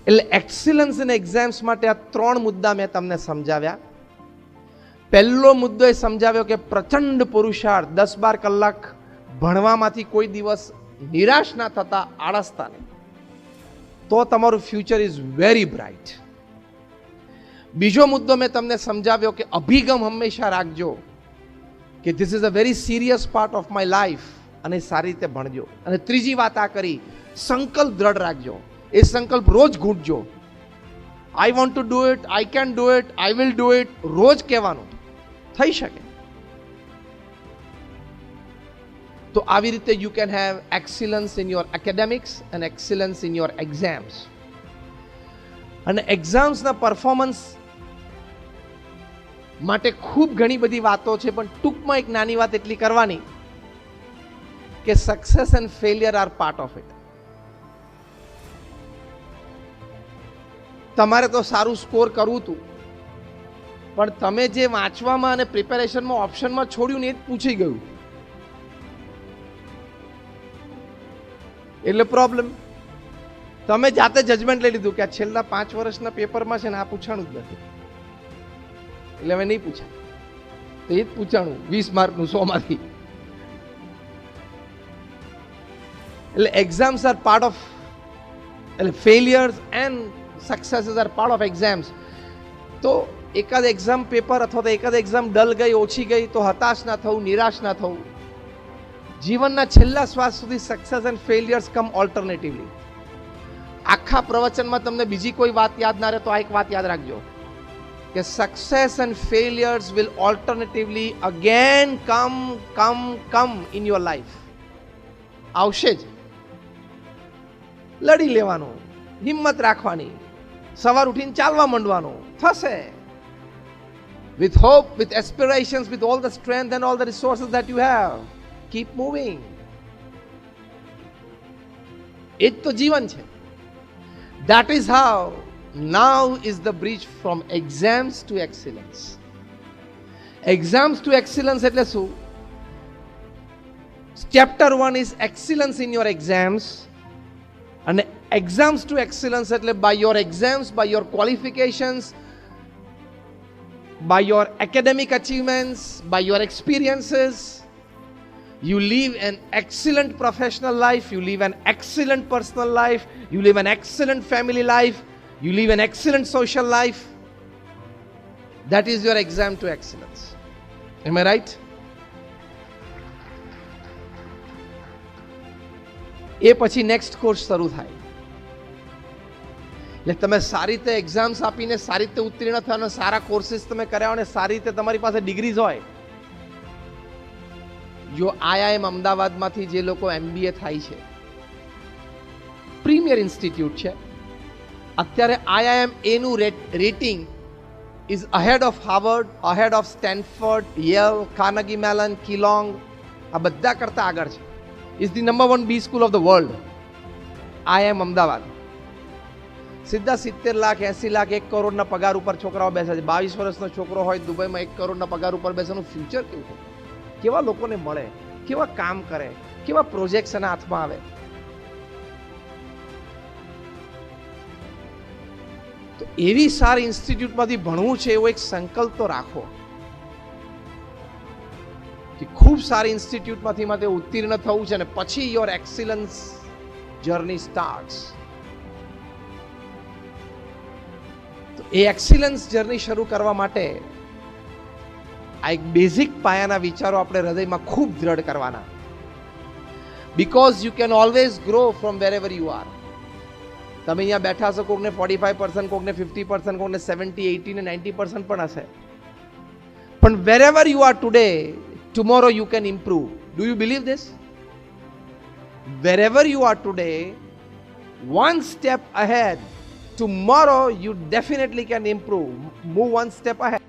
એટલે excellence in exams માટે આ 3 મુદ્દા મેં તમને સમજાવ્યા. પહેલો મુદ્દો એ સમજાવ્યો કે પ્રચંડ પુરુષાર્થ, 10-12 કલાક ભણવામાંથી કોઈ દિવસ નિરાશ ના થતા, આળસતા નહીં, તો તમારું ફ્યુચર ઇઝ વેરી બ્રાઇટ. બીજો મુદ્દો મેં તમને સમજાવ્યો કે અભિગમ હંમેશા રાખજો કે this is a very serious part of my life, અને સારી રીતે ભણજો. અને ત્રીજી વાત આ કરી, સંકલ્પ દ્રઢ રાખજો. એ સંકલ્પ રોજ ઘૂંટજો. I want to do it, I can do it, I will do it, રોજ કહેવાનું. થઈ શકે તો આવી રીતે you can have excellence in your academics and excellence in your exams. અને એક્ઝામ્સના પરફોર્મન્સ માટે ખૂબ ઘણી બધી વાતો છે, પણ ટૂંકમાં એક નાની વાત એટલી કરવાની કે success and failure are part of it. તમારે તો સારું સ્કોર કરવું હતું, પણ તમે જે વાંચવામાં અને પ્રિપેરેશનમાં ઓપ્શનમાં છોડ્યું ને એ જ પૂછી ગયું, એટલે પ્રોબ્લેમ. તમે જાતે જજમેન્ટ લઈ લીધું કે આ છેલ્લા 5 વર્ષના પેપરમાં છે ને આ પૂછાણું જ નથી, એટલે હવે નહીં પૂછાય, તો એ જ પૂછાણું 20 માર્કનું 100 માંથી. એટલે એક્ઝામ્સ આર પાર્ટ ઓફ, એટલે failures and successes are part of exams. તો એકાદ એક્ઝામ પેપર અથવા તો એકાદ એક્ઝામ ડલ ગઈ, ઓછી ગઈ, તો હતાશ ના થવું, નિરાશ ના થવું. જીવનના છેલ્લા શ્વાસ સુધી સક્સેસ એન્ડ ફેલિયર્સ કમ ઓલ્ટરનેટિવલી. આખા પ્રવચનમાં તમને બીજી કોઈ વાત યાદ ના રહે તો આ એક વાત યાદ રાખજો કે success and failures will alternatively again come in your life. આવશે જ. લડી લેવાનું, હિંમત રાખવાની, સવાર ઉઠીને ચાલવા માંડવાનું, થશે. With hope, with aspirations, with all the strength and all the resources that you have, keep moving. એ જ તો જીવન છે. That is how now is the bridge from exams to excellence. Exams to excellence એટલે શું? Chapter 1 is excellence in your exams, and exams to excellence એટલે by your exams, by your qualifications, by your academic achievements, by your experiences, you live an excellent professional life, you live an excellent personal life, you live an excellent family life, you live an excellent social life. That is your exam to excellence. Am I right? એ પછી next course શરૂ થાય. એટલે તમે સારી રીતે exams આપીને સારી રીતે ઉત્તીર્ણ થવાનો, સારા કોર્સીસ તમે કર્યા અને સારી રીતે તમારી પાસે ડિગ્રીઝ હોય. જો IIM અમદાવાદમાંથી જે લોકો MBA થાય છે, પ્રીમિયર ઇન્સ્ટિટ્યૂટ છે, અત્યારે IIM એનું rating is ahead of Harvard, ahead of Stanford, Yale, Carnegie Mellon, Kellogg, આ બધા કરતા આગળ છે. Is the number 1 B school of the world. IIM Ahmedabad. સીધા 70 લાખ 80 લાખ 1 કરોડના પગાર ઉપર છોકરાઓ બેસે છે. 22 વર્ષનો છોકરો હોય દુબઈમાં 1 કરોડના પગાર ઉપર બેસવાનું ફ્યુચર કેવું છે? કેવા લોકોને મળે, કેવા કામ કરે, કેવા પ્રોજેક્ટ્સ એના હાથમાં આવે. તો એવી સારી ઇન્સ્ટિટ્યૂટમાંથી ભણવું છે એવો એક સંકલ્પ તો રાખો કે ખૂબ સારી ઇન્સ્ટિટ્યૂટમાંથી માટે ઉત્તીર્ણ થવું છે અને પછી યોર એક્સિલન્સ જર્ની સ્ટાર્ટ્સ. તો એ એક્સિલન્સ જર્ની શરૂ કરવા માટે આ એક બેઝિક પાયાના વિચારો આપણે હૃદયમાં ખૂબ દ્રઢ કરવાના. Because you can always grow from where ever you R. તમે અહીંયા બેઠા છો, કોકને 45%, કોકને 50%, કોકને 70, 80 ને 90% પણ હશે. પણ wherever you are today, tomorrow you can improve. Do you believe this? Wherever you are today, one step ahead, tomorrow you definitely can improve. Move one step ahead.